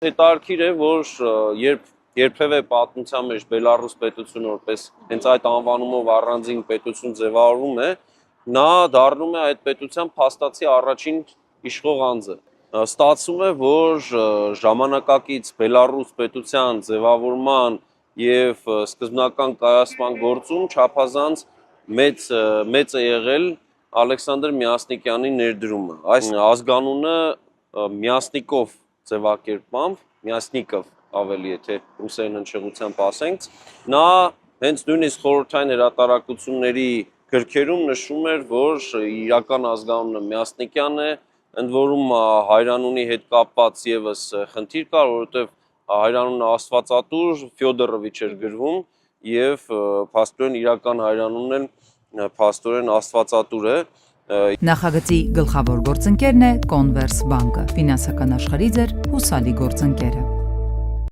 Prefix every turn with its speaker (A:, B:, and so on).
A: Հետաքրքիր է, որ երբևէ պատմության մեջ Բելարուս պետությունը որպես հենց այդ անվանումով առանձին պետություն ձևավորվում է, նա դառնում է այդ պետության փաստացի առաջին իշխող անձը։ Ստացվում է, որ ժամանակակից Բելարուս պետության ձևավորման եւ սկզբնական կայացման գործում չափազանց մեծ է եղել Ալեքսանդր Մյասնիկյանի ներդրումը։ Այս ազգանունը Մյասնիկով ձևակերպմամբ, Մյասնիկով ավելի եթե ռուսերեն հնչեղությամբ ասենք, նա հենց նույնիսկ խորհրդային հրատարակությունների գրքերում նշում էր, որ իրական ազգանունը Մյասնիկյան է, ընդ որում հայրանունի հետ կապված եւս խնդիր կար, որովհետեւ հայրանունը Աստվածատուր Ֆյոդորովիչ էր գրվում եւ փաստորեն իրական հայրանունն էլ փաստորեն Աստվածատուր է։
B: Նախագծի գլխավոր գործընկերն է Կոնվերս բանկը, ֆինանսական աշխարհի ձեր հուսալի գործընկերը։